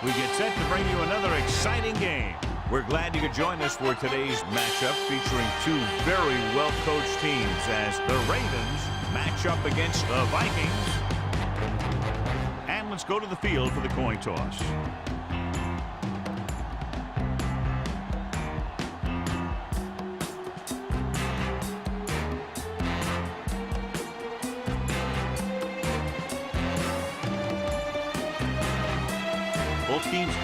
We get set to bring you another exciting game. We're glad you could join us for today's matchup featuring two very well-coached teams as the Ravens match up against the Vikings. And let's go to the field for the coin toss. Both teams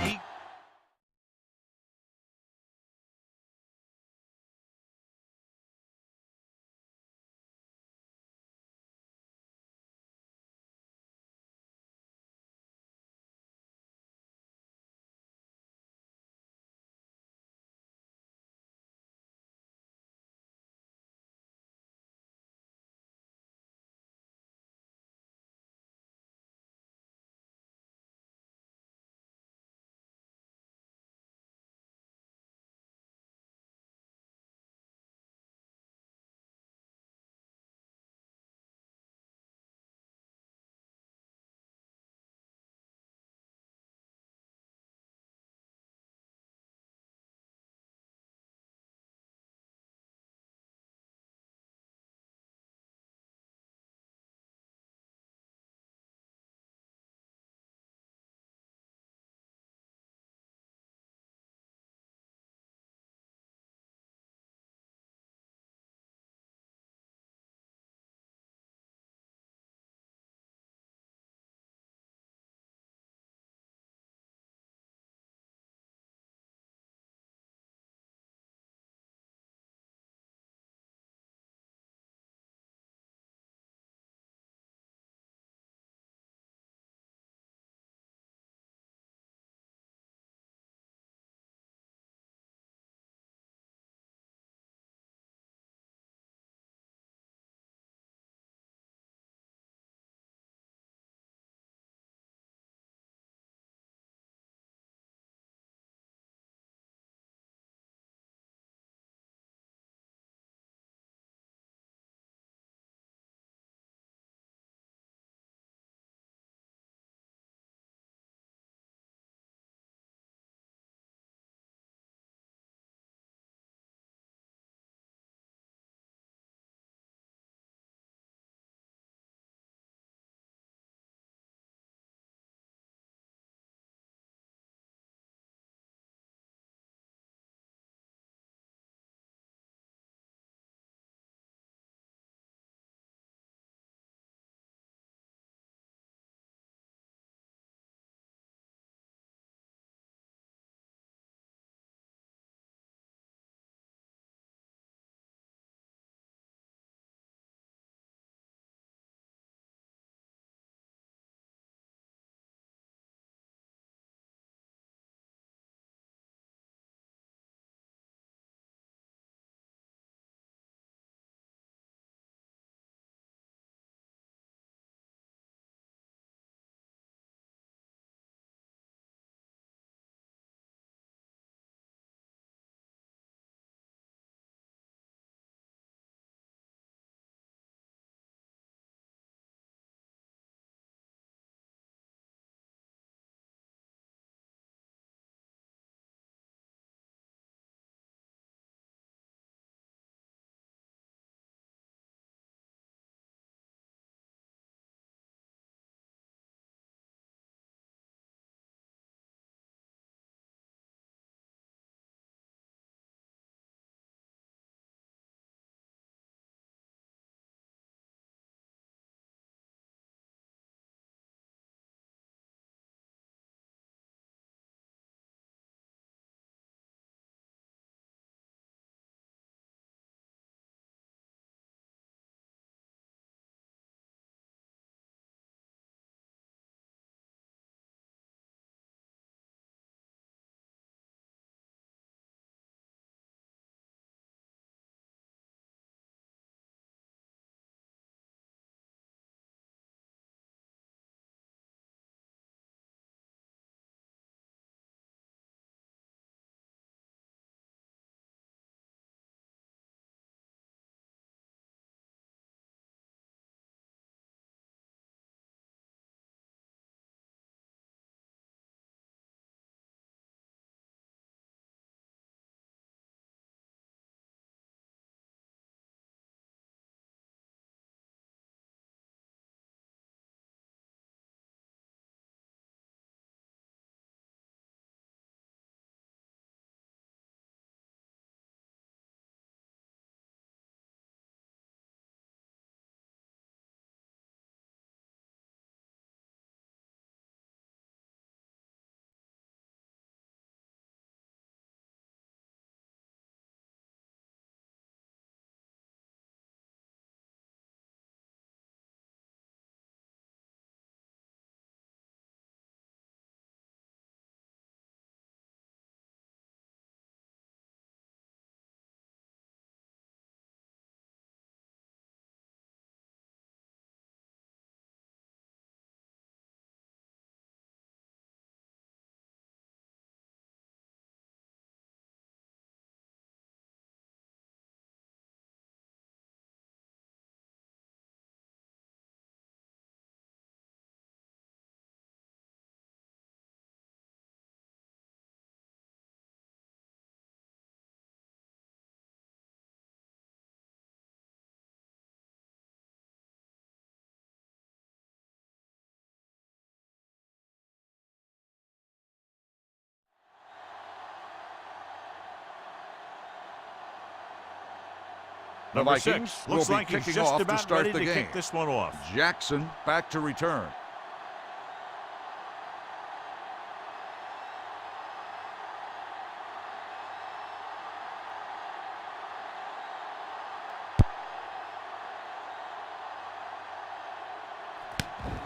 The Vikings will looks be like he's kicking just off to about start ready the to game. kick this one off. Jackson back to return.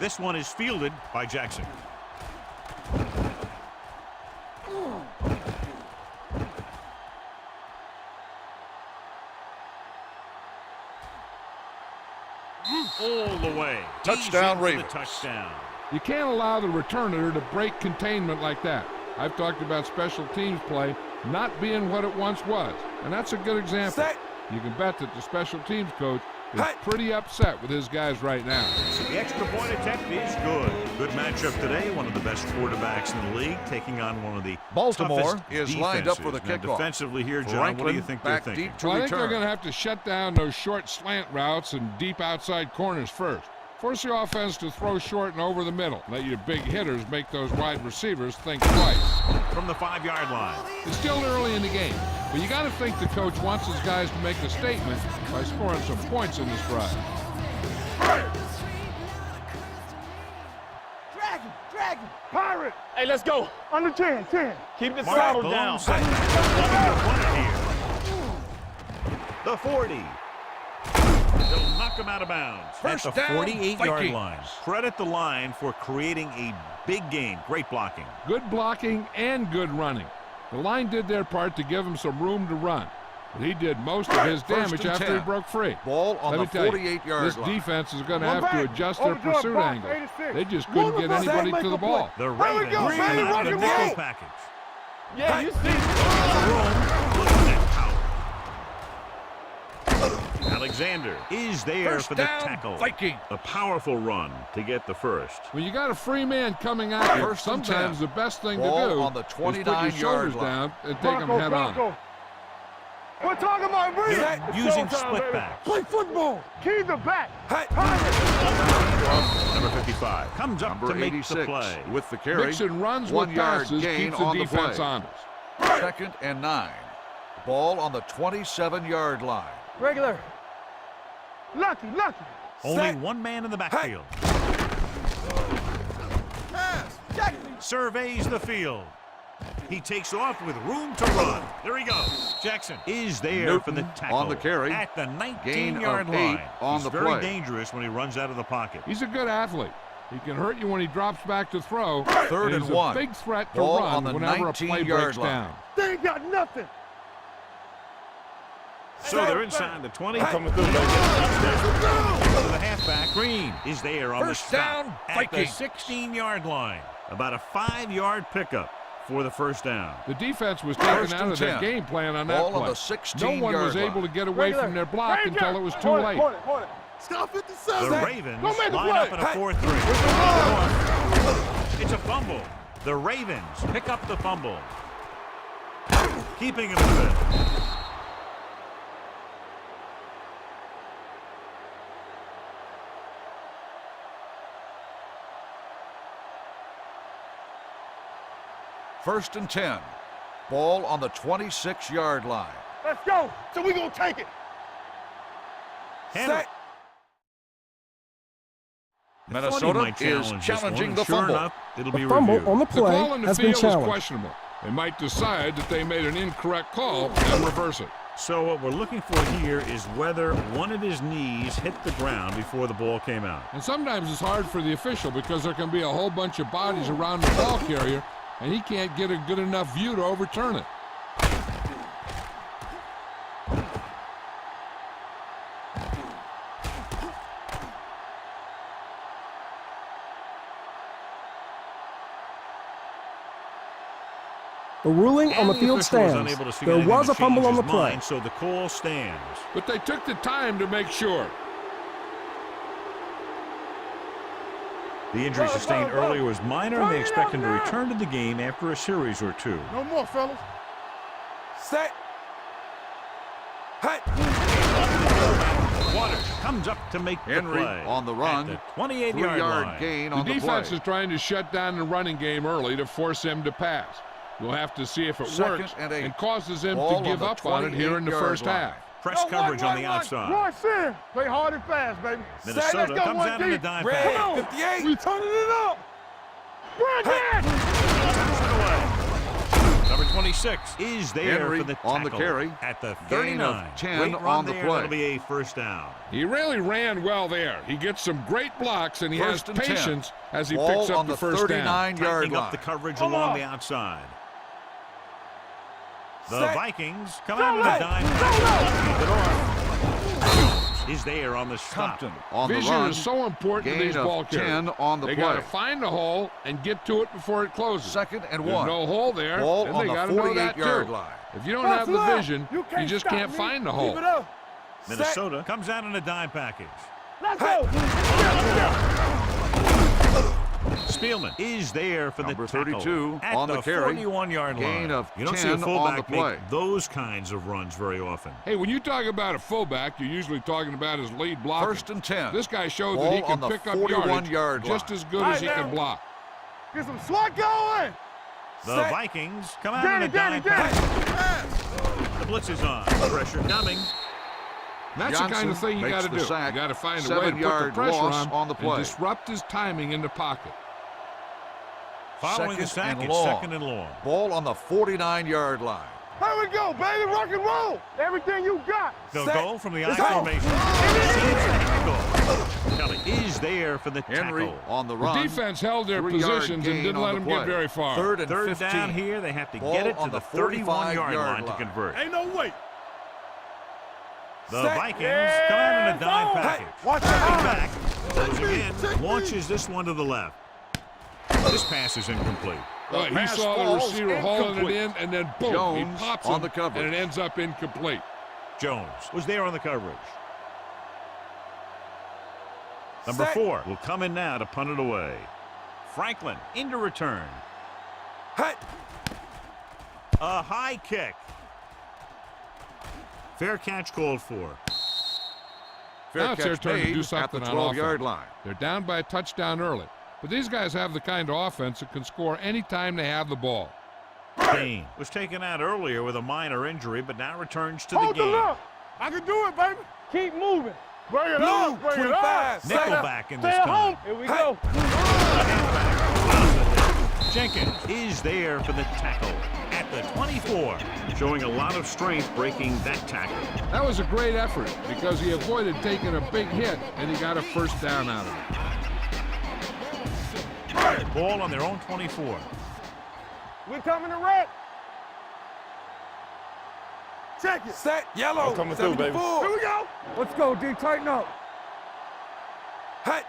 This one is fielded by Jackson. All the way. Touchdown, Ravens. Touchdown. You can't allow the returner to break containment like that. I've talked about special teams play not being what it once was, and that's a good example. Set. You can bet that the special teams coach is pretty upset with his guys right now. The extra point attempt is good. Good matchup today. One of the best quarterbacks in the league taking on one of the Baltimore toughest is lined up for the defenses. Now, kickoff. defensively here, John, what do you think they're back thinking? deep to Well, I think they're return. going to have to shut down those short slant routes and deep outside corners first. Force the offense to throw short and over the middle. Let your big hitters make those wide receivers think twice. From the 5-yard line. It's still early in the game, but you got to think the coach wants his guys to make a statement by scoring some points in this drive. Dragon, pirate. Hey, let's go. Under 10. Keep the Mark saddle Malone down. set. Looking to run it here. The 40. They'll knock him out of bounds. First at the down, 48-yard Vikings. line. Credit the line for creating a big game. Great blocking. Good blocking and good running. The line did their part to give him some room to run, but he did most of his damage after 10. he broke free. Ball on Let the me tell you, 48-yard this line. defense is going to One have to back. adjust their Overdo it, pursuit box, angle. 86. They just couldn't get anybody to the ball. The There we Ravens go, come baby. out Rock in the and nickel roll. package. Yeah, you see. Look at that power. Alexander is there First for the down, tackle. Vikings. A powerful run to get the first. When you got a free man coming at you, First and sometimes 10. the best thing Ball to do on the is put your 29-yard shoulders line. down and take them head on. We're talking about breathe. They're using split backs. Play football. Keys are back. Number 55 comes up Number to make 86 the play. with the carry. Mixing runs 1 with yard passes gain keeps the on the defense play. honest. 2nd and 9. Ball on the 27-yard line. Regular. Lucky. Only Set. one man in the backfield. Jackson. Surveys the field. He takes off with room to run. There he goes. Jackson is there Newton for the tackle. on the carry. At the Gain 19-yard of 8 line. on He's the very play. dangerous when he runs out of the pocket. He's a good athlete. He can hurt you when he drops back to throw. 3rd and He's 1. a big threat to Ball run on the whenever a play 19-yard breaks line. down. They ain't got nothing. So they're inside the 20. Coming through, To the halfback. Green is there on First the stop down, at the Vikings. 16-yard line. About a 5-yard pickup for the first down. The defense was taken 1st out and of their 10. game plan on that Ball on play. the 16-yard No one was line. able to get away from their block until it was too late. Stop 57. The Ravens Go make the line play. up in a 4-3. It's a fumble. The Ravens pick up the fumble. Keeping him in it. First and 10. Ball on the 26-yard line. Let's go. So we gonna take it. Set. Minnesota is challenging the Sure fumble. enough, it'll be Fumble reviewed. on the The play call on the has been field is challenged. questionable. They might decide that they made an incorrect call and reverse it. So what we're looking for here is whether one of his knees hit the ground before the ball came out. And sometimes it's hard for the official because there can be a whole bunch of bodies around the ball carrier, and he can't get a good enough view to overturn it. The ruling on the And field official was stands. unable to see There anything was to a fumble change on the his play. mind, so the call stands. But they took the time to make sure. The injury sustained earlier was minor, and they expect him to return to the game after a series or two. No more, fellas. Set. Waters comes up to make Henry the play. on the run. At the 28-yard 3-yard line. gain The on the defense play. is trying to shut down the running game early to force him to pass. We'll have to see if it 2nd works and 8. and causes him Ball to give on the up on it here in the 28-yard first line. half. Press coverage on the outside. Rush in. Play hard and fast, baby. Minnesota comes out in the dime package. Come on. 58. We turning it up. Bring it. Number 26 is there Henry for the tackle on the carry. at the Gain 39. of 10 Great run on the there. play. That'll be a first down. He really ran well there. He gets some great blocks, and he First has and 10. patience as he Ball picks up on the first down. 39-yard Tightening line. up the coverage along the outside. The Vikings come out in the dime package. Is there on the stop. Compton on the Vision run. is so important to Gain these of ball carriers. 10 on the They play. got to find the hole and get to it before it closes. Second and There's 1. no hole there, Ball and on they the got to know that 48-yard too. line. If you don't have the vision, you just can't me. find the Keep hole. it up. Minnesota comes out in a dime package. Let's go. Spielman is there for Number the tackle 32 at on the carry. 41-yard line. Gain of You don't see a 10 on fullback the play. make those kinds of runs very often. Hey, when you talk about a fullback, you're usually talking about his lead blocker. First and 10. This guy showed Ball that he on can the pick up 41-yard yardage just line. as good as he Right can now. block. Get some SWAT going. The Vikings come out Danny, in a dime Danny, package. The blitz is on. Pressure coming. That's the kind of Johnson thing you makes got to the do. sack. You got to find a way to put the 7-yard pressure loss on the play. and disrupt his timing in the pocket. Following the Second sack, and it's long. second and long. Ball on the 49-yard line. Here we go, baby. Rock and roll. Everything you got. The Set. goal from the I Let's go. formation. Seems the handle. Kelly is there for the Henry tackle. on the The run. defense held their 3-yard positions and gain didn't on let the them play. get very far. Third and Third 15. down here, they have to Ball get it to on the the 31-yard 45-yard line to line. convert. Ain't no way. The Set. Vikings come out in a dime Hey, package. watch Stepping out. back, goes again, launches this one to the left. This pass is incomplete. Well, he pass saw the falls receiver hauling it incomplete. in, and then boom, Jones he pops on him, the coverage. and it ends up incomplete. Jones was there on the coverage. Number 4 will come in now to punt it away. Franklin into return. Hey. A high kick. Fair catch called for. Fair Now it's their catch turn to made do at something the on 12-yard offense. line. They're down by a touchdown early, but these guys have the kind of offense that can score any time they have the ball. Kane was taken out earlier with a minor injury, but now returns to the Hold the game. look. I can do it, baby. Keep moving. Bring it up. Bring it up. Nickelback in this Stay at home. time. Here we go. Jenkins is there for the tackle at the 24, showing a lot of strength breaking that tackle. That was a great effort because he avoided taking a big hit, and he got a first down out of it. Ball on their own 24. We're coming to red. Check it. Set. Yellow. I'm coming through, baby. Here we go. Let's go, D. Tighten up. Hey.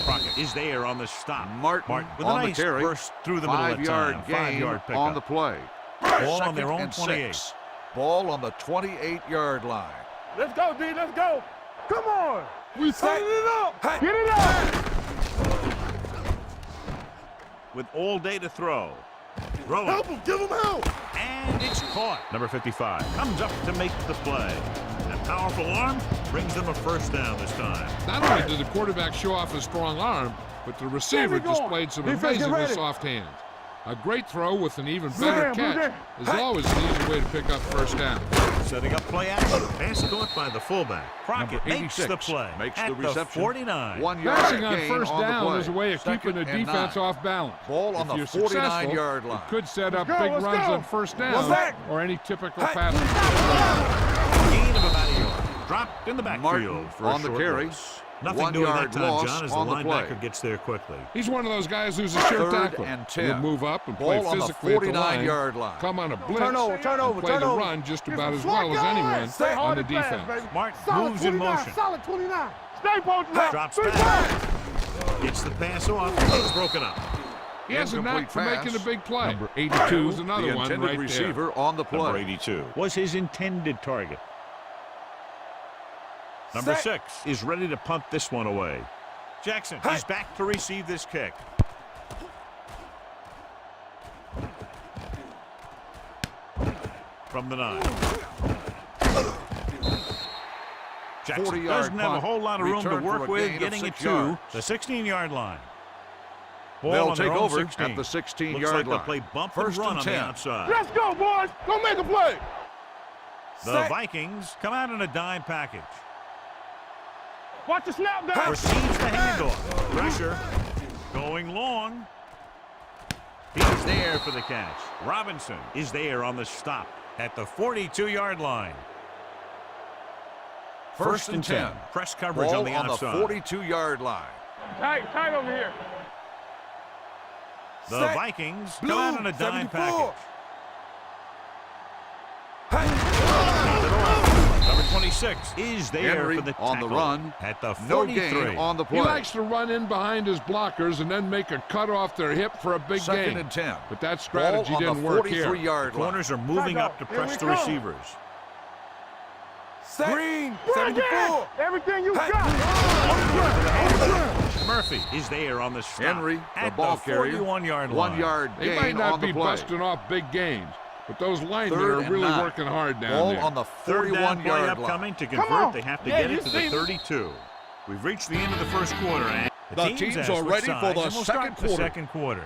Crockett is there on the stop. Martin with on a the nice carry. burst through the middle of the time. 5-yard gain 5-yard pickup. on the play. Ball on Second their own and 28. 6. Ball on the 28-yard line. Let's go, D. Let's go. Come on. We setting it up. Hey. Get it up. With all day to throw. Rolling. Help him, give him help. And it's caught. Number 55 comes up to make the play. That powerful arm brings them a first down this time. Not only did the quarterback show off his strong arm, but the receiver There we go. displayed some Defense, get amazingly ready. soft hands. A great throw with an even Blue better down, blue catch down. is always an easy way to pick up first down. Setting up play action. Pass caught by the fullback. Number Crockett makes 86 the play makes at the reception. 49. 1-yard Passing on gain first on the down play. is a way of Second keeping the and defense 9. off balance. Ball on If the you're successful, 49-yard line. it could set up Let's go, big let's runs go. on first What's down that? or any typical Hey. pass. Gain of about a yard. Dropped in the backfield Martin for a on the short carry. loss. Nothing doing 1-yard that time, loss John, as the on the play. linebacker gets there quickly. He's one of those guys who's a sure Third tackler. and He'll 10. move up and play Ball on the physically at the line, 49-yard line. come on a blitz, Turn over, turn over, and play turn the over. run just Get about some as SWAT well as going. anyone Stay on hard the and fast, defense. baby. Martin Solid moves in 29, motion. Solid 29. Stay posted up. Drops Three back. times. Gets the pass off. It's broken up. He has a knack Incomplete for pass. making a big play. Number That 82, was another the one intended right receiver on the Number play. 82 was his intended target. Number 6 is ready to punt this one away. Jackson is back to receive this kick. From the 9. Jackson 40-yard doesn't have a punt. whole lot of room to Return for work a with, gain of getting it 6 to yards. the 16-yard line. Ball They'll on their take own over 16. at the Looks 16-yard like they'll line. play bump First and run and on 10. the outside. Let's go, boys. Go make a play. The Vikings come out in a dime package. Watch the snap down. Receives the handoff. Pressure. Going long. He's there for the catch. Robinson is there on the stop at the 42-yard line. First and 10. Press coverage Ball on the outside. 42-yard line. Tight over here. The Vikings come out in a dime 74. package. Number 26 is there Henry for the on the tackle run. at the No 43. gain on the play. He likes to run in behind his blockers and then make a cut off their hip for a big Second gain. and 10. But that strategy didn't work here. 43-yard line. Corners are moving up to press the receivers. Green, Bring it. Everything you got. Murphy is there on the stop Henry, the at ball the carrier. 41-yard line. 1 yard They gain might not on the be play. busting off big gains, but those linemen Third are and really 9. working hard down Ball there. on the Third down play 41-yard line. upcoming to Come convert. on. They have to Yeah, get you it to the see me. 32. We've reached the end of the first quarter. And The teams has are switched ready for sides, the and we'll second start the quarter. second quarter.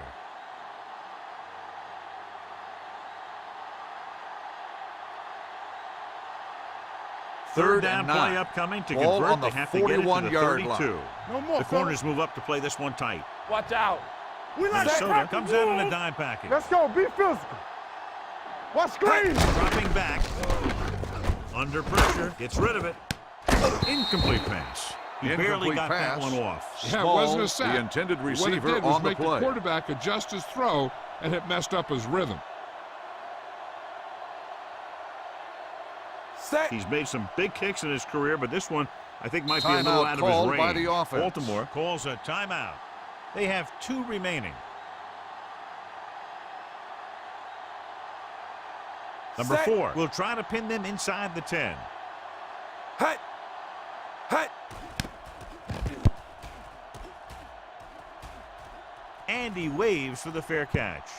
Third down and play 9. upcoming to Ball convert. on the They have to get it to the 41-yard 32. line. No more. The corners move up to play this one tight. Watch out. We like Minnesota that. comes out in a dime package. Let's go. Be physical. Watch screen. Dropping back. Under pressure. Gets rid of it. Incomplete pass. He barely Incomplete got pass. that one off. Yeah, it wasn't a Small, sack. the intended What it receiver did was on the make the play. quarterback adjust his throw, and it messed up his rhythm. He's made some big kicks in his career, but this one I think might be a little Timeout out of called his by range. the offense. Baltimore calls a timeout. They have 2 remaining. Number 4 will try to pin them inside the 10. Hut. And he waves for the fair catch.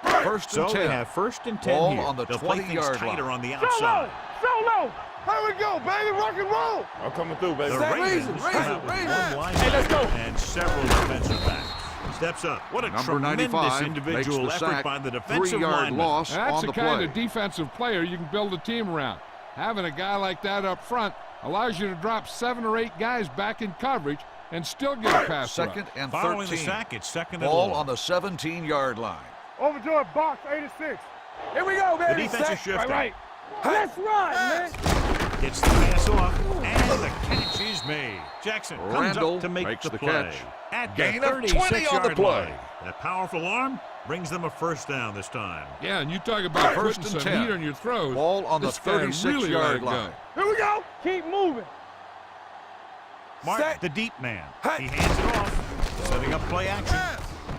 First and So 10. they have first and 10 Ball here. on the They'll play things 20-yard tighter line. on the Solo. outside. Solo. Here we go, baby. Rock and roll. I'm coming through, baby. The Ravens come out with one linebacker and several defensive backs. Steps up. What a Number tremendous 95 individual makes the effort sack. by the defensive 3-yard lineman. loss That's on the the kind play. of defensive player you can build a team around. Having a guy like that up front allows you to drop 7 or 8 guys back in coverage and still get a pass rush. Second and Following 13. the sack, it's second and Ball long. on the 17-yard line. Overjoyed box 86. Here we go, The baby. defense is shifting. Right. Let's run, man. Gets the pass off, and the catch is made. Jackson comes Randall up to make makes the the play. catch. At Gain the of 20 on the 36-yard play. line. That powerful arm brings them a first down this time. Yeah, and you talk about First putting and some 10. heat on your throws. Ball on the This guy really 36-yard let it go. line. Here we go. Keep moving. Martin, Set. the deep man. He hands it off, setting up play action.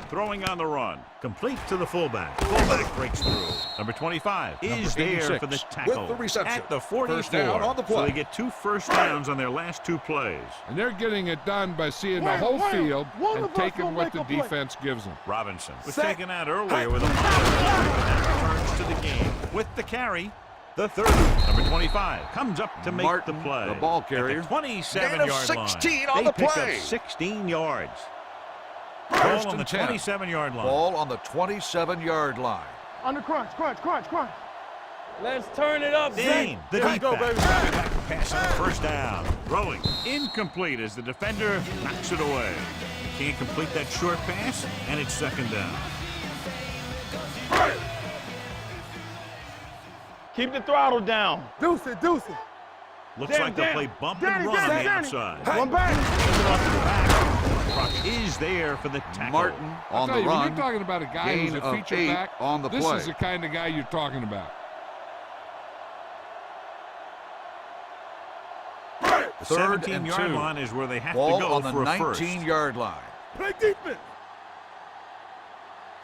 Throwing on the run. Complete to the fullback. Fullback breaks through. Number 25 is there 86 for the tackle. with the reception. At the 44. First down on the play. So they get 2 first downs on their last 2 plays. And they're getting it done by seeing the Wait, whole wait. field One and of us taking will what make the a play. defense gives them. Robinson was Set. taken out earlier with a that returns to the game. With the carry, the 30. Number 25 comes up to make Martin, the play. the ball carrier. At the 27-yard Gain of line. 16 on They the pick play. up 16 yards. First Ball on the and 10. 27-yard line. Ball on the 27-yard line. Under crunch. Let's turn it up, Dean, the There you deep go, back, baby. driving back to pass on the first down. Throwing incomplete as the defender knocks it away. Can't complete that short pass, and it's second down. Keep the throttle down. Deuce it. Looks Danny, like they'll Danny. play bump Danny, and run Danny, on the Danny. outside. One back. Hands it off to the back. Crutch is there for the tackle. Martin on Tell the you, when run. you're talking about a guy Gain who's a of feature 8 back, on the this play. is the kind of guy you're talking about. The Third and 17-yard 2. line is where they have Ball to go on the for a first. 19-yard line. Play defense.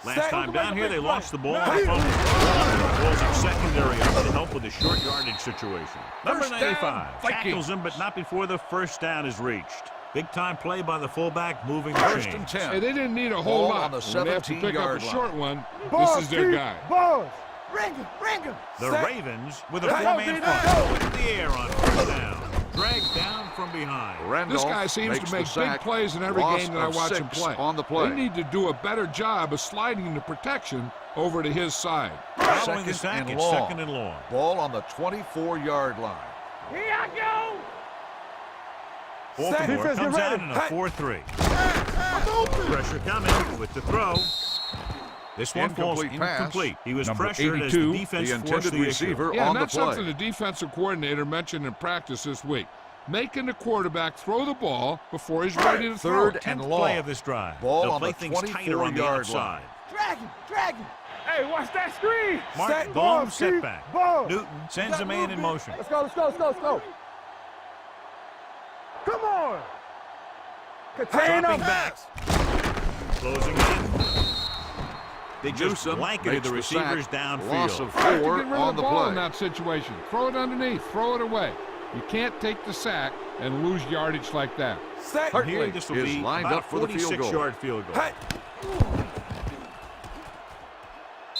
Last time down here, they lost the ball Now on he- the fumble. Balls in secondary up to help with a short yardage situation. Number First down, 95 Vikings. tackles him, but not before the first down is reached. Big-time play by the fullback, moving the First chains. and 10. Hey, they didn't need a whole Ball lot. on the When they have to pick up a 17-yard line. short one, Buzz, this is their Chief. guy. Buzz. Ring him. The Set. Ravens with a Let's go, four-man Pete, front let's go. into the air on first down. Dragged down from from behind. This guy seems to make big plays in every game that I watch him play. On the play. They need to do a better job of sliding the protection over to his side. Following the sack, it's second and long. Ball on the 24-yard line. Here I go. Baltimore comes out in a 4-3. Pressure coming with the throw. This one falls incomplete. He was Number pressured 82, as the defense the intended receiver Yeah, on and the that's play. something the defensive coordinator mentioned in practice this week. Making the quarterback throw the ball before he's ready to throw. Third it. and 10th long. play of this drive. Ball They'll on play the things tighter on the 24-yard outside. line. Drag him. Hey, watch that screen. Martin, long setback. Newton sends a man in motion. Let's go. Come on. Contain Dropping up. back. Closing in. They just Newsom blanketed the makes the sack. receivers downfield. Loss of Have to 4 get rid on of the the ball play. in that situation. Throw it underneath. Throw it away. You can't take the sack and lose yardage like that. Here, this will is be lined about up for the field goal. 46-yard field goal.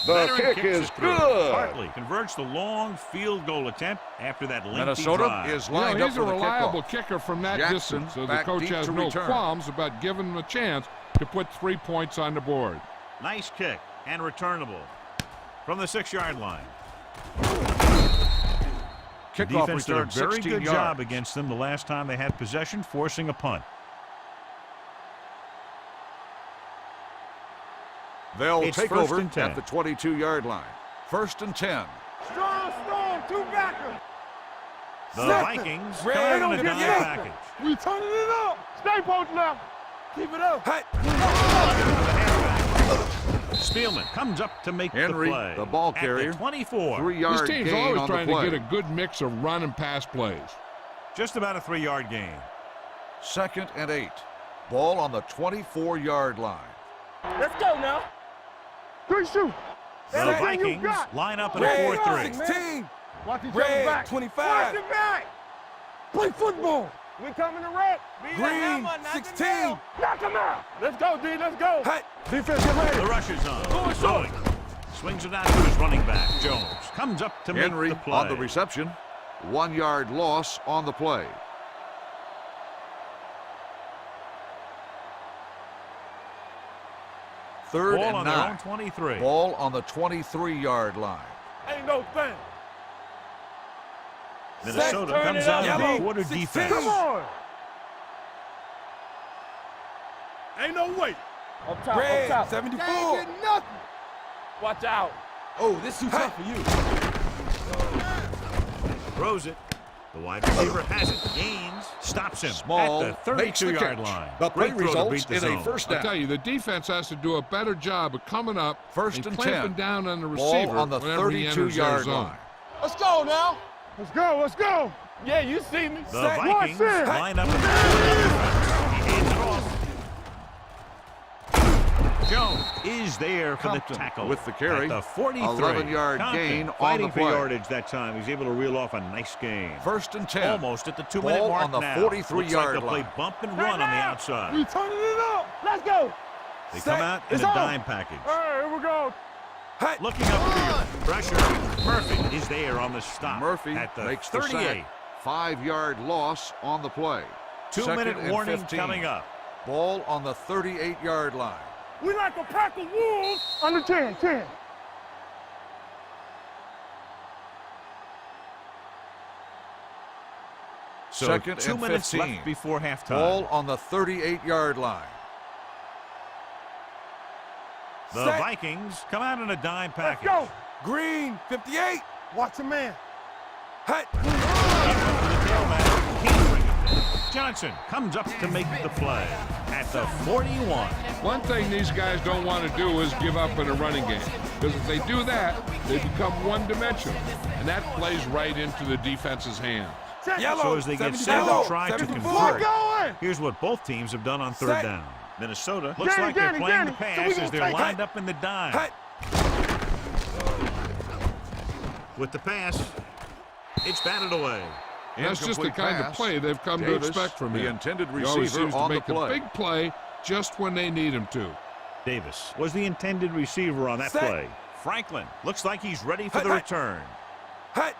The Veteran kick kicks is it through. good. Hartley converts the long field goal attempt after that lengthy Minnesota drive. is lined up He's for a the reliable kickoff. kicker from that Jackson distance, so the back coach deep has to no return. qualms about giving him a chance to put 3 points on the board. Nice kick and returnable from the 6-yard line. The Kickoff defense did a return very 16 good yards. job against them the last time they had possession, forcing a punt. They'll It's take first over and 10. at the 22-yard line. First and 10. Strong, two backer. The Snap it. Vikings Red, come in don't a get dime it. package. We turning it up. Stay posted up. Keep it up. Hey. Spielman comes up to make Henry, the play. the ball At carrier. the 24. 3-yard This team's gain always on the trying to play. get a good mix of run and pass plays. Just about a 3-yard gain. Second and 8. Ball on the 24-yard line. Let's go now. Good shoot. The Everything you Vikings got. line up in a 4-3. 16. Watch each other back. 25. Watch it back. Play football. We coming to wreck. Green, 16. Knock him out. Let's go, D. Let's go. Hey. Defense, get ready. The rush is on. Going. Swings it out to his running back. Jones comes up to Henry make the play. on the reception. 1-yard loss on the play. Third Ball and on their 9. own 23. Ball on the 23-yard line. Ain't no thing. Minnesota Turn comes it up, out in a D. quarter 16. defense. Come on. Ain't no way. Up top. 74. Ain't getting nothing. Watch out. Oh, this too tough for you. Throws it. The wide receiver has it. Gains. Stops him Small at the makes the 32-yard catch. line. The play Great throw to results beat the in a zone. first I down. tell you, the defense has to do a better job of coming up First and and clamping 10. down on the Ball receiver on the whenever he enters their 32-yard zone. line. Let's go now. Let's go. Let's go. Yeah, you see me. The Set. Vikings Watch it. line up in the he hands it off. Jones is there for Compton the tackle. with the carry. At the 43. 11-yard Compton gain on fighting the for play. yardage that time. He's able to reel off a nice gain. First and 10. Almost at the 2-minute Ball mark on the now. 43-yard Looks like they'll play line. bump and run on the outside. We turning it up. Let's go. They Set. come out in It's a on. dime package. All right, here we go. Hey. Looking upfield. Pressure. Murphy is there on the stop. Murphy at the makes the 38. sack. 5-yard loss on the play. 2-minute Second and warning 15. coming up. Ball on the 38-yard line. We like a pack of wolves. Under 10. So Second 2 and minutes 15. left before halftime. Ball on the 38-yard line. The Set. Vikings come out in a dime package. Let's go. Green, 58. Watch a man. Hey. Johnson comes up to make the play at the 41. One thing these guys don't want to do is give up in a running game, because if they do that, they become one-dimensional, and that plays right into the defense's hands. Yellow. So as they get set Yellow. to try to 74 convert, going. here's what both teams have done on third Set. down. Minnesota looks Danny, like they're Danny, playing Danny. the So we pass gonna as they're take lined that. up in the dime. Hey. With the pass, it's batted away. That's just the Incomplete kind of pass. play they've come Davis, to expect from him. the intended He always receiver seems to on the make a play. big play just when they need him to. Davis was the intended receiver on that Set. play. Franklin looks like he's ready for Hey, the hey. return. Hey.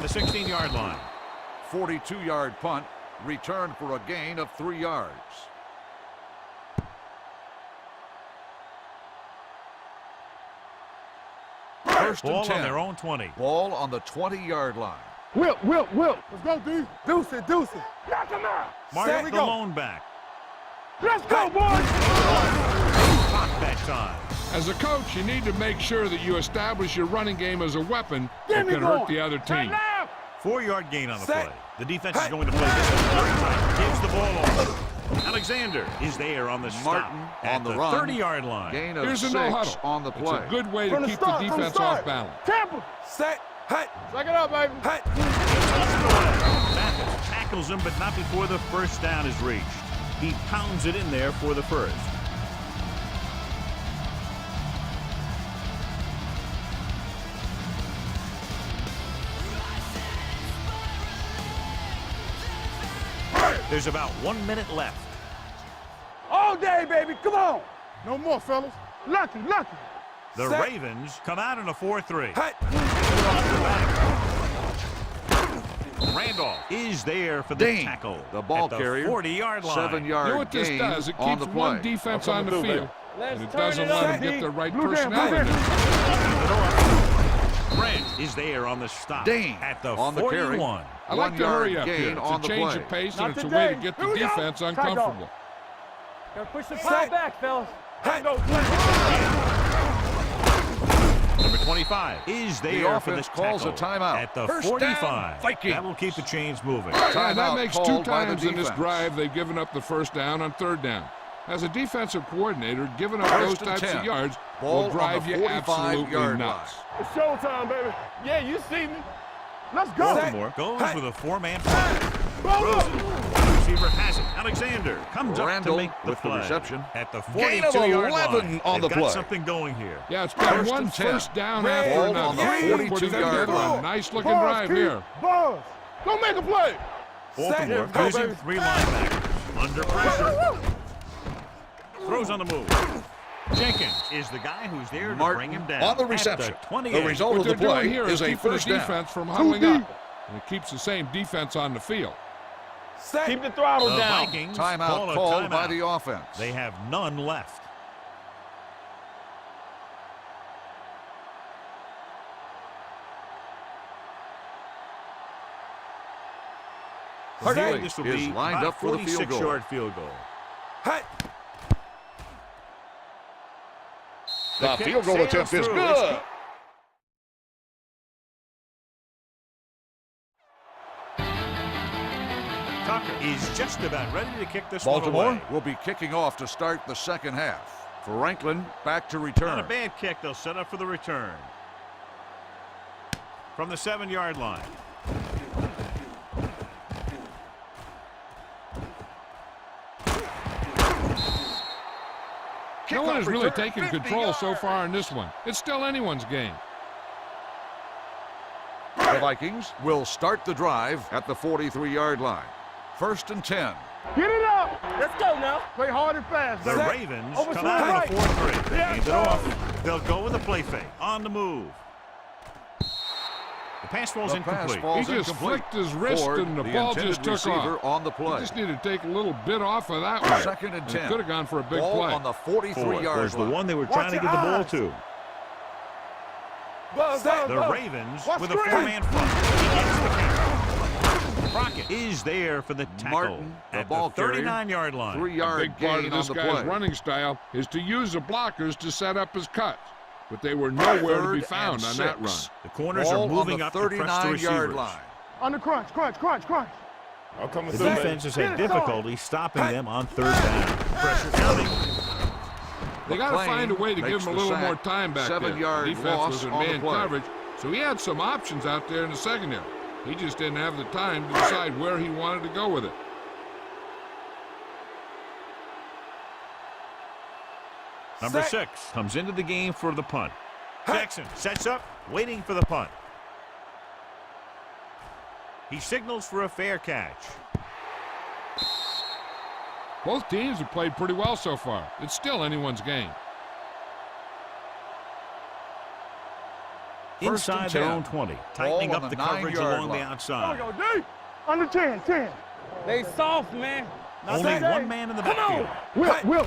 the 16-yard line. 42-yard punt, returned for a gain of 3 yards. First and Ball 10. on their own 20. Ball on the 20-yard line. Whip. Let's go, D. Deuce it. Knock him out. Mark we the go. lone back. Let's go, boys. Clock that time. As a coach, you need to make sure that you establish your running game as a weapon Get that me can going. hurt the other team. 4-yard gain on the Set. play. The defense is going to play this one very tight. Gives the ball over. Alexander is there on the stop. Martin at on the the run. 30-yard line. Gain of Here's a 6 no huddle. on the It's play. a good way to From the keep start, the from the defense start. off balance. Tampa. Set. Hut. Suck it up, baby. Hut. Mathis tackles him, but not before the first down is reached. He pounds it in there for the first. There's about 1 minute left. All day, baby. Come on. No more, fellas. Lucky. The Set. Ravens come out in a 4-3. Hut. Randolph is there for the Dane, tackle. the ball at the carrier, 40-yard line. 7-yard You know what this gain does? It on keeps the one play. defense on the field. And it doesn't it let up. them get the right Blue down, personnel blue in down. there. Brent is there on the stop. Dane at the on the carry. 41. I like to 1-yard hurry up gain here. It's on a the change play. of pace, Not and it's a today. way to get the Here we go. defense Tight uncomfortable. Gotta push the Set. ball back, fellas. Hut. Go. Number 25 is there for the offense calls a tackle timeout. at the First down, 45. Vikings. That will keep the chains moving. Yeah, that Timeout makes 2 called by the times in this defense. drive they've given up the first down on 3rd down. As a defensive coordinator, giving up First those and types 10. of yards Ball will drive on the you absolutely 45-yard nuts. It's showtime, baby. Yeah, you see me. Let's go. Baltimore goes with a 4-man front. Roll up. Receiver has it. Alexander comes Randall up to make the with the play. reception. At the Gain of 42-yard 11 line. on They've the got play. something going here. Yeah, it's been First one and 10. first down Ball after on another. the Putting 42-yard together line. a nice-looking drive here. Buzz. Don't make a play. Baltimore Go, using baby. 3 linebackers. Under pressure. Throws on the move. Jenkins is the guy who's there to Martin bring him down. on the at reception. The 28. The result What of the they're doing play here is is a keeping the first down. defense from huddling up. And it keeps the same defense on the field. Set. Keep the throttle The down. Vikings Timeout call a called by timeout. the offense. They have none left. Hartley This will is be lined about up for the field goal. 46-yard field goal. Hut. The kick field goal sails attempt is through. good. Tucker is just about ready to kick this Baltimore one away. will be kicking off to start the second half. Franklin back to Not a return. bad kick. They'll set up for the return. From the 7-yard line. No one Kickoff has really return, taken 50 control so yards. far in this one. It's still anyone's game. The Vikings will start the drive at the 43-yard line. First and 10. Get it up. Let's go now. Play hard and fast. The baby. Ravens Over come to the out in a right. 4-3. They Yeah, hand it sir. off. They'll go with a play fake. On the move. The pass ball's The pass incomplete. falls He just incomplete. flicked his wrist Ford, and the ball intended just took receiver off. on the He play. just needed to take a little bit off of that one. Second and 10. It could have gone for a big Ball play. on the Ford 43-yard was the line. one they were Watch trying to your get the ball eyes. to. Buzz. The Ravens Watch with a screen. 4-man front. He gets the kick. Crockett is there for the tackle Martin, the at ball the 39-yard line. A 3-yard big part gain of on this the guy's play. running style is to use the blockers to set up his cuts. But they were nowhere to be Third found and on that run. 6. The corners Ball are moving on the up to press the 39-yard receivers. line. On the crunch. I'm coming The through, man. defense has Get had it difficulty stopping them on 3rd down. Pressure coming. They got to find a way to give makes him a the little sack. more time back there. The 7-yard defense loss was in on the man play. coverage, so he had some options out there in the secondary. He just didn't have the time to decide where he wanted to go with it. Number 6 comes into the game for the punt. Jackson sets up, waiting for the punt. He signals for a fair catch. Both teams have played pretty well so far. It's still anyone's game. inside their own 20, tightening up the coverage along the outside. Go, D. Under 10, 10. They soft, man. Only one man in the backfield. Will.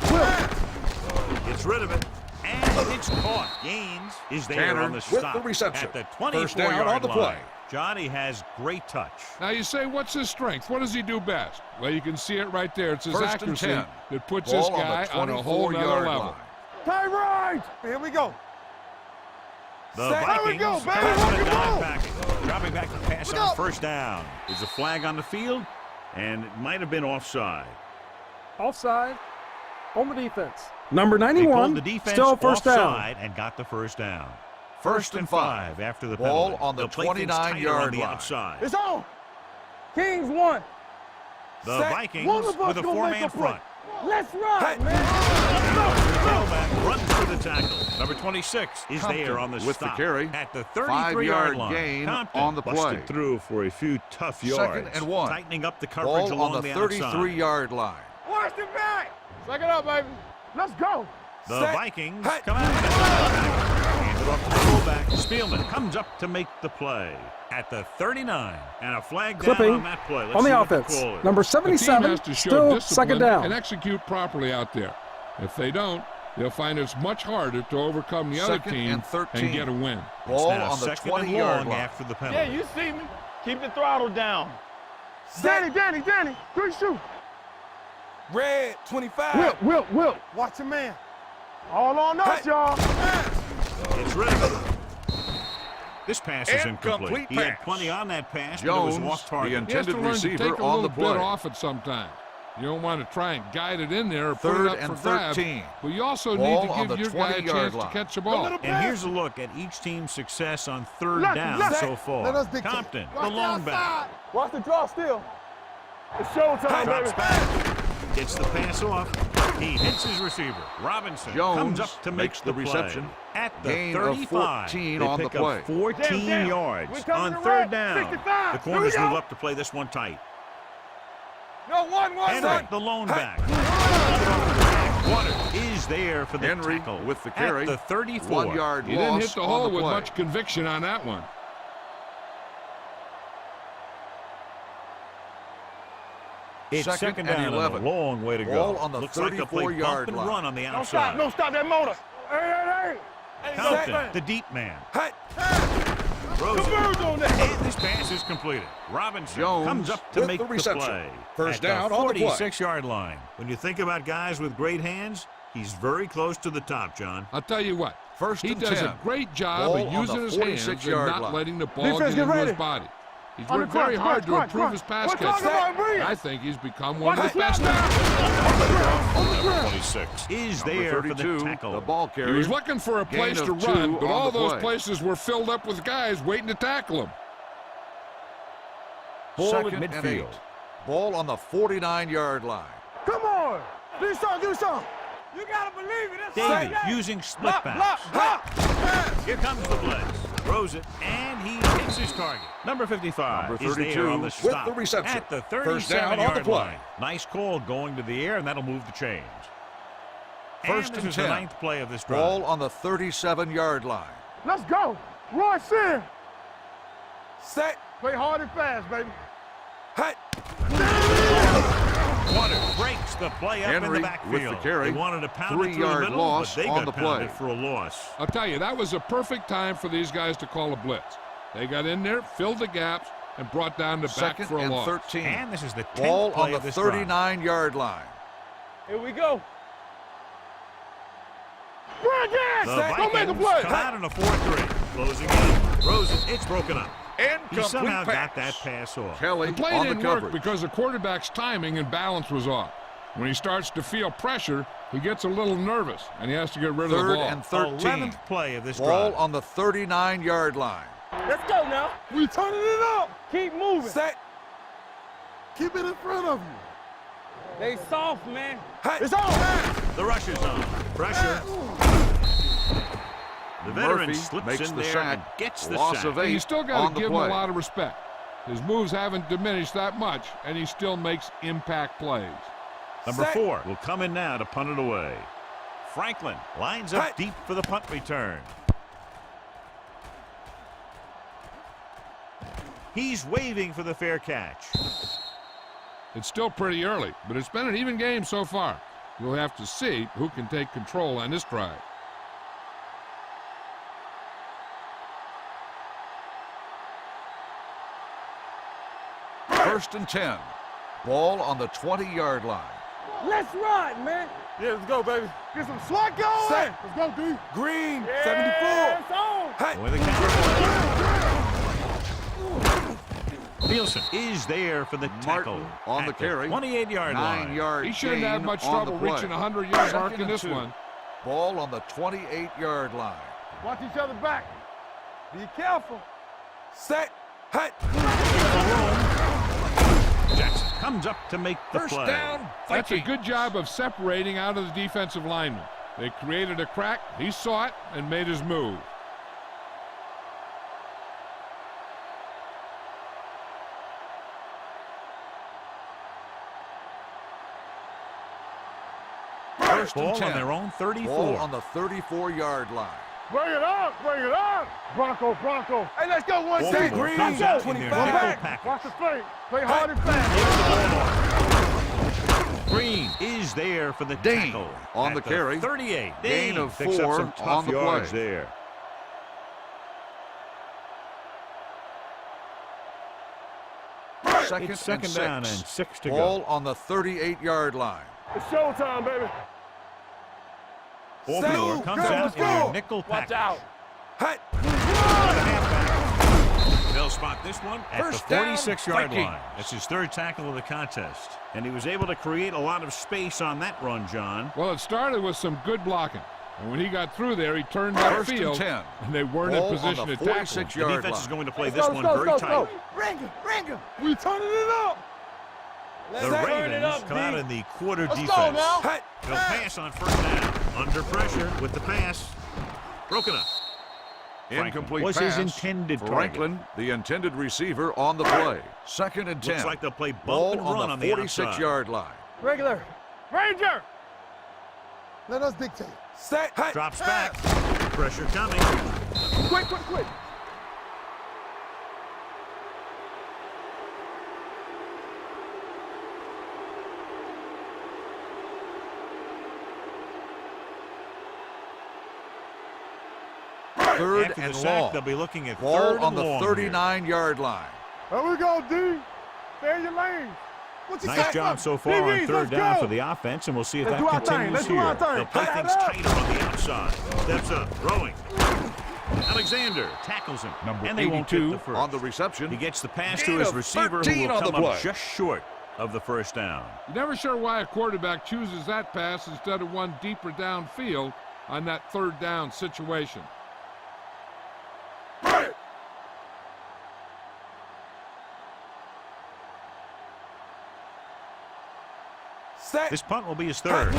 Gets rid of it, and it's caught. Gaines is there Tanner on the with stop the reception. at the First down 24-yard on the line. play. Johnny has great touch. Now you say, what's his strength? What does he do best? Well, you can see it right there. It's his First and accuracy 10. that puts Ball this guy on a whole nother 24-yard level. line. Time right. Here we go. The There we Vikings go, come baby. out with a Rock and dime roll. package. Dropping back to pass Look on up. first down. There's a flag on the field, and it might have been offside. Offside on the defense. Number They 91, called the defense still first down. offside and got the first down. First and 5 after the Ball penalty. on the They'll play things tighter 29-yard on the line. outside. It's on. Kings won. The Set. Vikings One of us with a gonna make four-man a play. front. Let's ride, Hey. man. Tailback runs for the tackle. Number 26 is Compton there on the with the stop carry. at the 5-yard 33-yard line. gain Compton on the play. busted through for a few tough yards. 2nd and 1. Tightening up the coverage Ball along on the outside. 33-yard line. Watch the back. Suck it up, baby. Let's go. The Set. Vikings Hey. come out with a hand it off to the fullback. Spielman comes up to make the play at the 39, and a flag down Clipping on that play. Let's on see the what offense. call is. Number The team 77, has to show still discipline second down. and execute properly out there. If they don't, they'll find it's much harder to overcome the other 2nd team and 13. get a win. It's Ball now on the 2nd and 20-yard long line. after the Yeah, penalty. you see me. Keep the throttle down. Danny. 3 shoot. Red 25. Will. Watch your man. All on us, y'all. Gets rid of it. This pass is incomplete. Incomplete He had pass. plenty on that pass, but Jones, it was off the target. He has to intended learn to receiver take a on the little bit play. off it sometimes. You don't want to try and guide it in there or put it 3rd up and for grabs, 13. but you also Ball need on to the give your guy a 20-yard chance line. to catch the ball. And here's a look at each team's success on third Left, down left. so far. Let us dictate. Compton, the Watch lone back. Watch the draw still. It's showtime, Drops baby. back. Gets the pass off. He hits his receiver. Robinson Jones comes up to make makes the play. reception. At the Gain of 35. 14 They on the pick play. up 14 Damn. yards We coming on to third red. down. 65. The Here we corners go. move up to play this one tight. No, one, Henry, the lone back. Water is there for the Henry tackle with the carry. at the 34. 1-yard He didn't loss hit the on hole the with play. much conviction on that one. It's 2nd second and down and 11. a long way to Ball go. on the Looks like they'll play 34-yard bump and line. run on the Don't stop, outside. don't stop that motor. Hey. Compton, the deep man. Hey. Throws The it. birds on that. And this pass is completed. Robinson Jones comes up to with make the the reception. play. First at down the on the play. 46-yard line. When you think about guys with great hands, he's very close to the top, John. I'll tell you what, First he and does 10. a great job Ball of on using the his hands and 46-yard not line. letting the ball Defense, get get into his ready. body. He's On the worked very crunch, hard to crunch, improve his pass We're talking catch. about breathe. I think he's become one of Watch the the best snap now. Number 26 is Number there for 32, the tackle. the ball He carrier. was looking for a Gain place of to 2 run, but on all the those play. places were filled up with guys waiting to tackle him. Ball at 2nd and midfield. 8. Ball on the 49-yard line. Come on. Do something. You gotta believe it. That's David right. using split Block, backs. block. Here comes the blitz. Throws it, and he hits his target. Number 55 Number is 32 there on the with stop the reception. at the First down on the 37-yard play. line. Nice call going to the air, and that'll move the chains. First and this and is the 10. 9th play of this drive. Ball on the 37-yard line. Let's go. Rush in. Set. Play hard and fast, baby. Hey. Water breaks the play up in Henry the backfield. with the carry. They wanted to pound it through the 3-yard middle, loss but they on got the pounded play. for a loss. I'll tell you, that was a perfect time for these guys to call a blitz. They got in there, filled the gaps, and brought down the back 2nd for a and loss. 13. And this is the 10th Ball play on the of this drive. 39-yard line. Here we go. Run, The Dad. Don't make a Vikings play. come out in a 4-3. Closing in. Throws it. It's broken up. He Incomplete somehow pass. got that pass off. Kelly The play on the didn't work coverage. because the quarterback's timing and balance was off. When he starts to feel pressure, he gets a little nervous, and he has to get rid of the 3rd ball. and 13. 11th play of this Ball drive. on the 39-yard line. Let's go now. We turning it up. Keep moving. Set. Keep it in front of you. They soft, man. It's on. The rush is on. Pressure. The veteran Murphy slips makes in the there sack. and gets the Loss sack. of And 8 you still got on to the give him play. a lot of respect. His moves haven't diminished that much, and he still makes impact plays. Number Set. 4 will come in now to punt it away. Franklin lines up Hey. deep for the punt return. He's waving for the fair catch. It's still pretty early, but it's been an even game so far. We'll have to see who can take control on this drive. First and 10. Ball on the 20-yard line. Let's ride, man. Yeah, let's go, baby. Get some swat going. Set. Let's go, D. Green, Yeah, 74. it's on. Hut. With a counter. Nielsen is there for the tackle. Martin on the at carry. 28-yard line. 9-yard He shouldn't have much on trouble the play. reaching the 100-yard mark Second in this and 2. one. Ball on the 28-yard line. Watch each other back. Be careful. Set. Hut. Jackson comes up to make the First play. down, That's a Vikings. good job of separating out of the defensive lineman. They created a crack, he saw it, and made his move. First and Ball 10. on their own 34. Ball on the 34-yard line. Bring it up. Bring it up. Bronco, Bronco. Hey, let's go one Baltimore side. Green, comes out in their 25. nickel package. Watch the fake. Play hard and fast. Green is there for the Dane tackle. on at the carry. 38. Gain Dane of picks 4 up some tough on the yards play. there. Second, It's second and down 6. and 6 to Ball go. on the 38-yard line. It's showtime, baby. Baltimore Set. comes Go, out let's in their go. nickel Watch package. out. Hut. They'll spot this one at First the down, 46-yard Vikings. line. That's his third tackle of the contest. And he was able to create a lot of space on that run, John. Well, it started with some good blocking. And when he got through there, he turned First and upfield, 10. and they weren't Ball in position on the to tackle him. 46-yard The defense line. is going to play Let's this go, one let's very go, let's tight. go. Bring him. We turning it up. The Let's turn it Ravens up, come out D. in the quarter Let's defense. go now. Hut. They'll pass on first down. Under pressure with the pass. Broken up. Incomplete was pass. his intended target. Franklin, the intended receiver, on the play. Second and 10. Looks like they'll play bump Ball and run on on the the outside. 46-yard line. Regular. Ranger. Let us dictate. Set. Hut. Drops back. Pressure coming. Quick, quick, quick. Third After and the sack, long. they'll be looking at Ball third on and the long 39-yard line. Here we go, D. Stay in your lane. What you Nice say? job so far DBs, on third let's down go. for the offense, and we'll see if Let's that do our thing. continues Let's do here. our thing. They'll play Pass things it up. tighter on the outside. Steps up, throwing. Alexander tackles him, and they won't hit 82 the first. on the reception. He gets the pass to Gain his of receiver, who 13 will on the come up play. just short of the first down. You're never sure why a quarterback chooses that pass instead of one deeper downfield on that third down situation. Set. This punt will be his third.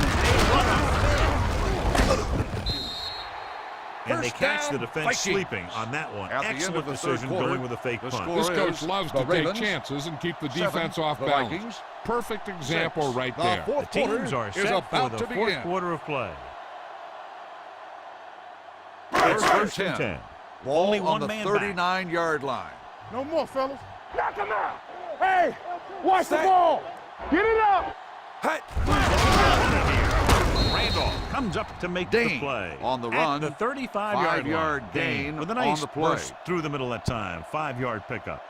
And they First catch down, the defense Vikings. sleeping on that one. At the end Excellent of the third decision quarter, going with a fake the punt. score This coach is loves the to Ravens, take chances and keep the 7, defense off the balance. Vikings, Perfect example 6. right The there. The fourth teams quarter are is set for about the to fourth begin. quarter of play. It's First and 10. Ball Only on one the man 39-yard line. No more, fellas. Knock him out. Hey, watch Set. the ball. Get it up. Hut. Randolph comes up to make the Dane play. on the At run. the 35-yard 5-yard line. gain Dane with a on nice the play. burst through the middle that time. 5-yard pickup.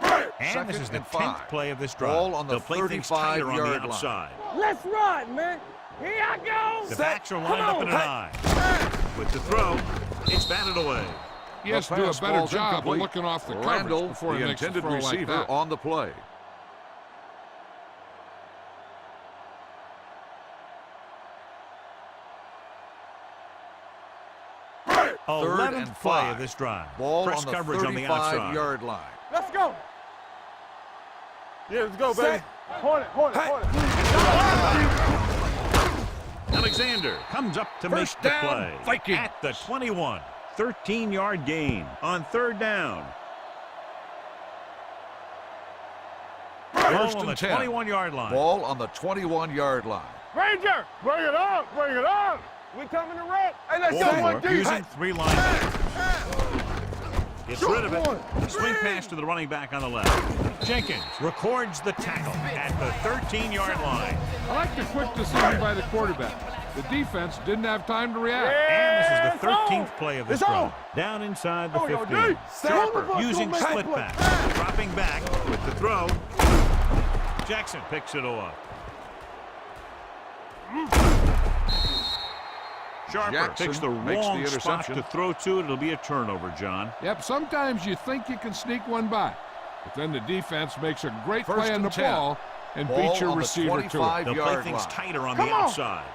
And this Second is the and 10th 5. play of this drive. Ball on the They'll play things tighter on the 35-yard line. outside. Let's ride, man. Here I go. The Set. backs are lined up in an eye. With the throw, it's batted away. He has The to do a pass better ball's job of incomplete. looking off the Randall, coverage before the he makes a intended throw like receiver, that. on the play. Third 11th and play 5. of this drive. Ball Press on the coverage on the outside. 35-yard line. Let's go. Yeah, let's go, baby. Set. Hornet, hornet, Hut. hornet. Alexander comes up to First make the down, play. Vikings. At the 21. 13-yard gain on third down. First Ball on and the 10. 21-yard line. Ball on the 21-yard line. Ranger, bring it up, bring it up. We coming to wreck. Hey, let's go, Baltimore one deep. using 3 linemen. Gets rid of it. Swing pass to the running back on the left. Jenkins records the tackle at the 13-yard line. I like the quick decision by the quarterback. The defense didn't have time to react. And this is the 13th play of this drive. Down inside the 15. Sharper using split pass. Dropping back with the throw. Jackson picks it off. Sharper Jackson picks the makes the wrong spot interception. to throw to. It'll be a turnover, John. Yep, sometimes you think you can sneak one by, but then the defense makes a great First play on the and 10. ball and Ball beat your on the receiver to it. 25 They'll play yard things line. tighter on Come the on. outside.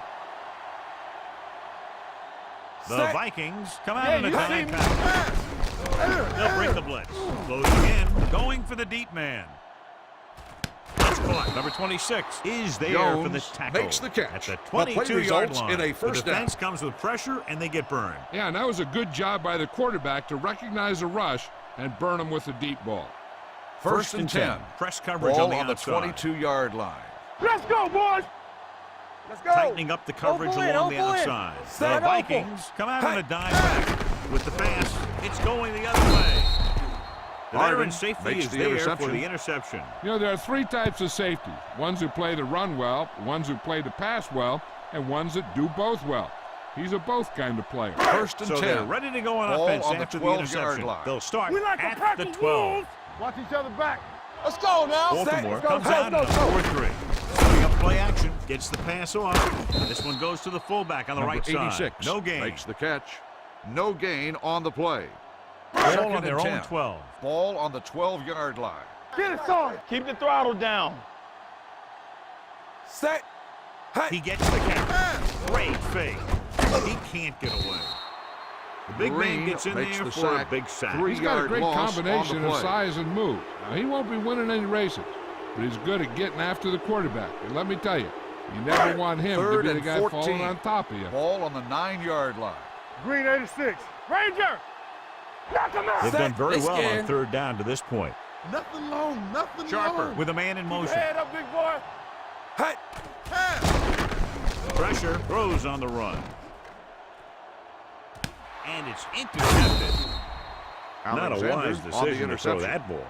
The Set. Vikings come out in a dime package. Pass. They'll bring the blitz. Closing in, going for the deep man. That's caught. Number 26 is there for the Jones tackle. makes the catch. At the The play 22-yard results line. in a first the defense down. comes with pressure, and they get burned. Yeah, and that was a good job by the quarterback to recognize a rush and burn him with a deep ball. First and 10. Press coverage Ball on the on the outside. 22-yard line. Let's go, boys. Let's go. Tightening up the coverage Oval in, along the oval in. outside. Set The oval. Vikings come out on a dime back with the pass. It's going the other way. The Hardin veteran safety makes is the there for interception. the interception. You know, there are three types of safeties. Ones who play to run well, ones who play to pass well, and ones that do both well. He's a both kind of player. First and So 10. they're ready to go on Ball offense on the after the 12-yard interception. line. They'll start We like a at pack the of 12. wolves. Watch each other back. Let's go now. Baltimore Set. comes out in a 4-3. Setting up play action, gets the pass off. This one goes to the fullback on the Number right side. 86 No gain. makes the catch. No gain on the play. Ball Second on and their 10. own 12. Ball on the 12-yard line. Get it, son. Keep the throttle down. Set. He gets the catch. Great fake. He can't get away. The big man Green gets in makes there the for sack. a big sack. He's got a 3-yard great loss on the combination of play. size and move. Now, he won't be winning any races, but he's good at getting after the quarterback. And let me tell you, you never want him to Third be the and guy 14. falling on top of you. Ball on the 9-yard line. Green 86. Ranger. Knock him out. They've done very This well game. on third down to this point. Nothing long. Nothing Sharper long. with a man in motion. Head up, big boy. Hut. Pass. Pressure, throws on the run. And it's intercepted. Not a Alexander wise on the decision to throw interception. that ball.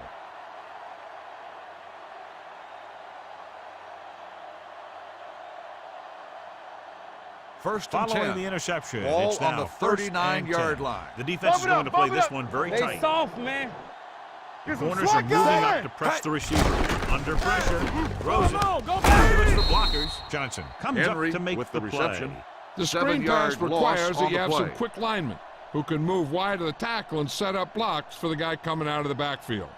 First and Following 10. the interception, Ball it's on now the first and 39-yard 10. line. The defense is Bump it going up, to play bump it this up. one very They tight. soft, man. Get some Corners are slack moving going. up to press the receiver. Under pressure, throws it. Go, go, Looks baby. for blockers. Johnson comes Henry up to make with the the play. reception. The screen 7-yard pass loss requires that on you the have some play. quick linemen who can move wide of the tackle and set up blocks for the guy coming out of the backfield.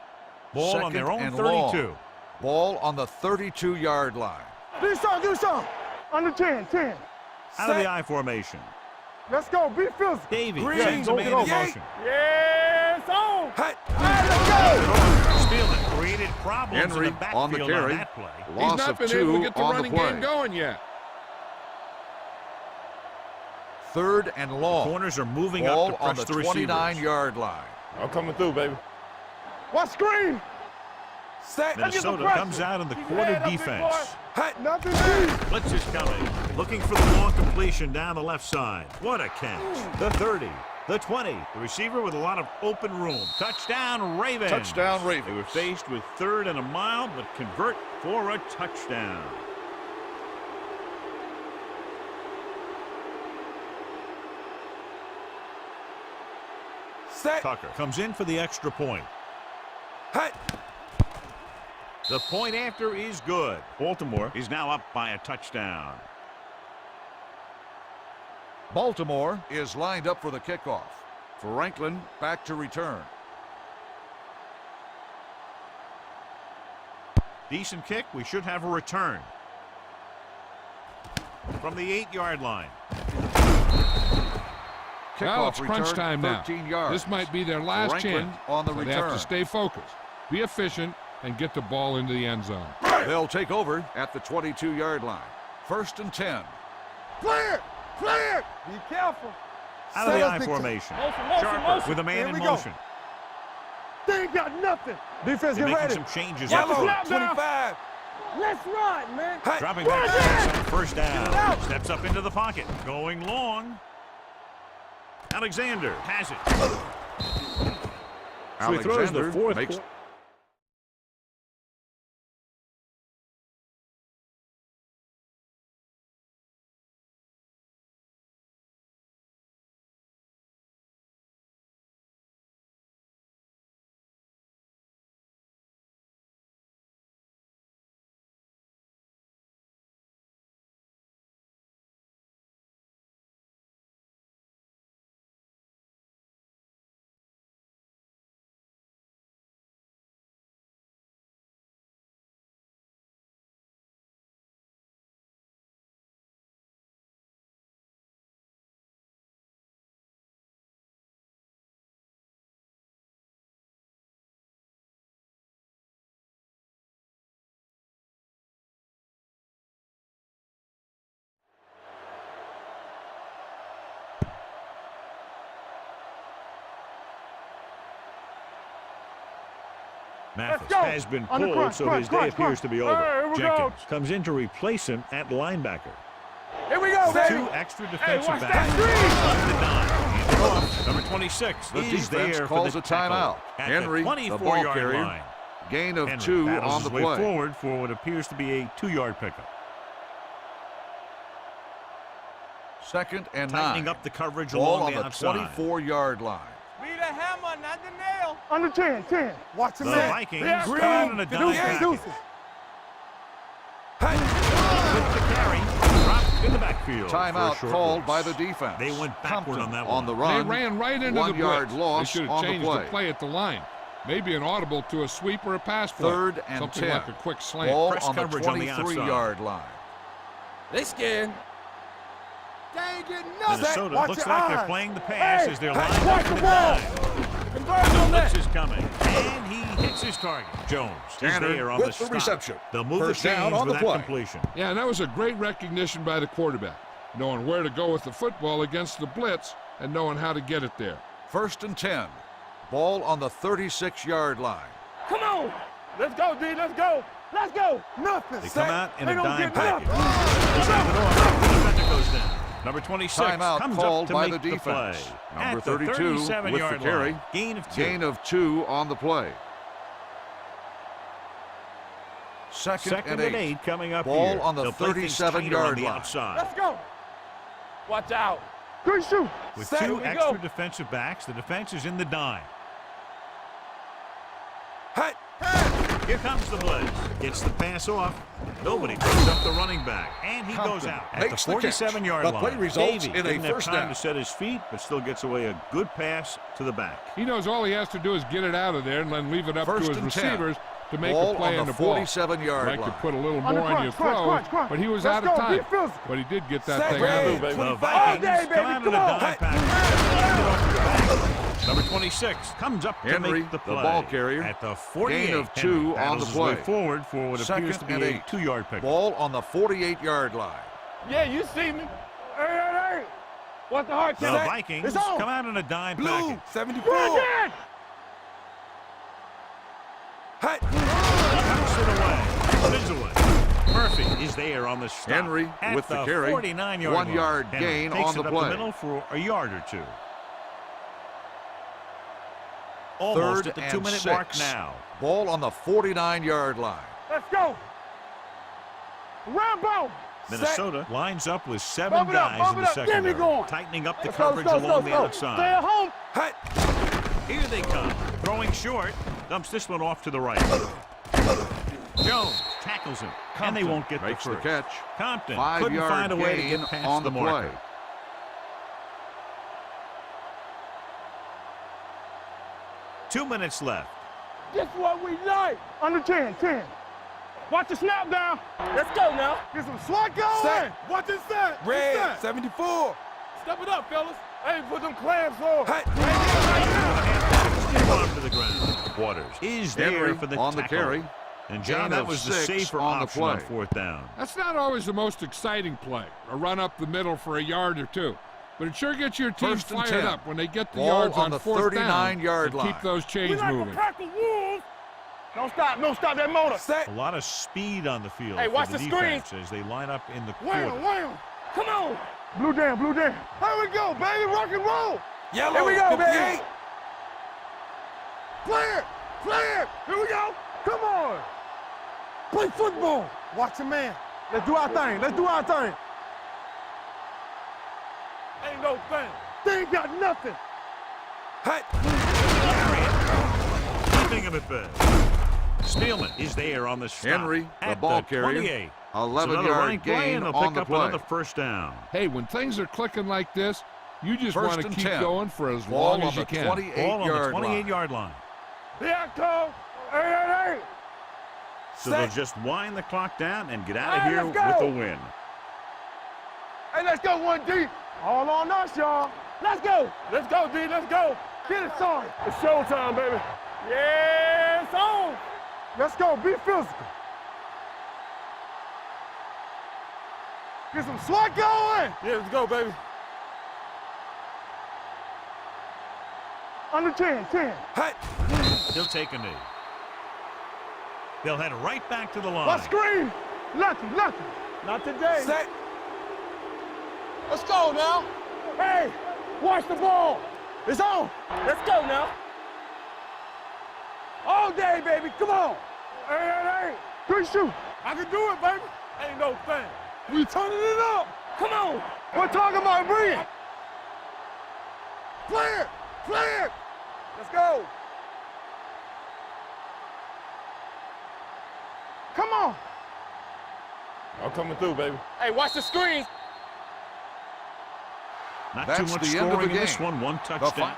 Ball on Second their own and 32. long. Ball on the 32-yard line. Do something. Under 10. Out of the I formation. Let's go. Be physical. Davey Green. sends a Go, man go. in motion. Yes, on. Hut. Stealing created problems Henry in the on the backfield carry. that play. Loss He's not of been 2 able to get the on running the play. game going yet. Third and long. Corners are moving Ball up to on press the the receivers. 29-yard line. I'm coming through, baby. Watch screen. Set. Minnesota pressure. comes out in the Keep quarter your head up, big defense. boy. Hut. Nothing deep. Blitz is coming. Looking for the long completion down the left side. What a catch. The 30, the 20. The receiver with a lot of open room. Touchdown, Ravens. Touchdown, Ravens. They were faced with 3rd and a mile, but convert for a touchdown. Set. Tucker comes in for the extra point. Hut. The point after is good. Baltimore is now up by a touchdown. Baltimore is lined up for the kickoff. Franklin back to return. Decent kick. We should have a return. From the 8-yard line. Well, Kickoff it's crunch return, time now. 13 yards. This might be their last Franklin chance. on the so they have return. to stay focused, be efficient, and get the ball into the end zone. They'll take over at the 22-yard line. First and 10. Clear. Be careful. Out of the Set up I the- formation. Motion, Sharper with a man Here in we go. motion. They ain't got nothing. Defense, They're get making ready. some changes Watch up the front. snap down. 25. Let's ride, man. Hut. Dropping back Run pass it! on first down. out. Steps up into the pocket. Going long. Alexander has it. So he throws the fourth. Mathis has been pulled, so his day appears to be over. Jenkins comes in to replace him at linebacker. Here we go, baby. Two extra defensive backs. Number 26 The is defense there calls for a the timeout. Henry, the 24 ball yard carrier. line. Gain of Henry 2 battles on the his way play. forward for what appears to be a 2-yard pickup. Second and 9. Tightening up the coverage Ball along on the the outside. 24-yard line. Be the hammer, not the nail. Under 10. Watch The him, man. Vikings Yeah, come out in a dime package. deuces. With the carry, dropped in the backfield. Timeout for a short called loss. by the defense. They went backward on that on one. the They run. ran right into the 1 yard blitz. loss They should on have the changed play. the play at the line. Maybe an audible to a sweep or a pass play. Third and Something 10. like a quick slant. Ball Press on the coverage on the outside. 23-yard line. They scared. They ain't getting nothing. Minnesota Watch looks your like they're eyes. playing the pass as they're lined watch up the in ball. line. Converge on Blitz that. is coming, and he hits his target. Jones is Tanner there on with the the stop. reception. They'll move First the down chains on with the that play. completion. Yeah, and that was a great recognition by the quarterback, knowing where to go with the football against the blitz and knowing how to get it there. First and 10. Ball on the 36-yard line. Come on. Let's go, D. Let's go. Let's go. Nothing. They come out in a They don't dime get package. nothing. They send it off. The defender goes down. Number 26 Timeout comes called up to by make the defense. play. Number At the 32 with the 37-yard carry. line. Gain of 2. Gain of 2 on the play. Second and 8. coming up Ball here. on the They'll play things 37-yard tighter on the line. outside. Let's go. Watch out. Good shoot. With Set. 2 Here we extra go. defensive backs, the defense is in the dime. Here comes the blitz. Gets the pass off. Nobody picks up the running back. And he goes out at the makes the catch. 47-yard The line. play results Davey in a didn't have first time down. to set his feet, but still gets away a good pass to the back. He knows all he has to do is get it out of there and then leave it up First to his and 10. receivers to make Ball a play on on the the ball. 47-yard Like to line. put a little Under more on your crunch, throw, but he was Let's out of go. Be time. physical. But he did get that Set. thing Ready. out. The 25. Vikings All day, baby. come out in Come a on. dime package. Number 26 comes up to Henry, make the the play. ball carrier. At the 48. Gain of 2 Henry on the battles his way play. forward for what appears Second to be and a 8. 2-yard pickup. Ball on the 48-yard line. Yeah, you see me. Hey. Watch the heart The count. Vikings It's on. come out in a dime Blue, package. 74. Right Hut. Knocks it away. Vigilant. Murphy is there on the stop. Henry at with the carry. 49-yard 1 line. yard Henry gain takes on the it up play. the middle for a yard or 2. Almost Third at the and 2-minute 6. mark now. Ball on the 49-yard line. Let's go. Rambo. Minnesota lines up with 7 Bump it up, guys bump in it the up. Get me secondary, going. tightening up the Let's go, coverage let's go, along let's the go. outside. Stay at home. Hut. Here they come. Throwing short. Dumps this one off to the right. Jones tackles him. And they won't get Makes the the first. catch. Compton 5 couldn't yard find a way to gain get past on the the marker. play. Two minutes left. This is what we like. Under 10. Watch the snap down. Let's go now. Get some swat going. Set. Watch this set. Red, 74. Step it up, fellas. Hey, put them clamps on. Hut. Skip on to the ground. Waters is there Henry for the on the tackle. carry. And Gain John, that of was the 6 safer on the option on play. 4th down. That's not always the most exciting play, a run up the middle for a yard or 2. But it sure gets your team First and fired 10. up when they get the Ball yards on on the 4th down 39-yard and line. keep those chains We like moving. a pack of wolves. Don't stop that motor. Set. A lot of speed on the field Hey, for watch the the screen. defense as they line up in the quarter. Wham. Come on. Blue down. Here we go, baby. Rock and roll. Yellow, Here we go, 58. baby. Clear! Clear! Here we go. Come on. Play football. Watch the man. Let's do our thing. Let's do our thing. Ain't no thing. They ain't got nothing. Hut! Keeping him at bay. Spielman is there on the stop. Henry, the at ball the carrier. 28. 11-yard gain and on pick the up play. another first down. Hey, when things are clicking like this, you just First want to and keep 10. going for as Ball long on as the you can. 28-yard Ball on the line. 28-yard line. Here I come. Hey. So Set. they'll just wind the clock down and get out of Hey, here let's with go. a win. Hey, let's go one deep. All on us, y'all. Let's go. Let's go, D. Let's go. Get it started. It's showtime, baby. Yeah, it's on. Let's go. Be physical. Get some swat going. Yeah, let's go, baby. Under 10. Hut! He'll take a knee. They'll head right back to the line. Let's screen. Lucky. Not today. Set! Let's go now. Hey, watch the ball. It's on. Let's go now. All day, baby. Come on. Hey. Good shoot. I can do it, baby. Ain't no thing. We turning it up. Come on. We're talking about breathe. Clear. Let's go. Come on. I'm coming through, baby. Hey, watch the screen. Not That's too much the end of the scoring in this game. one. One The touchdown.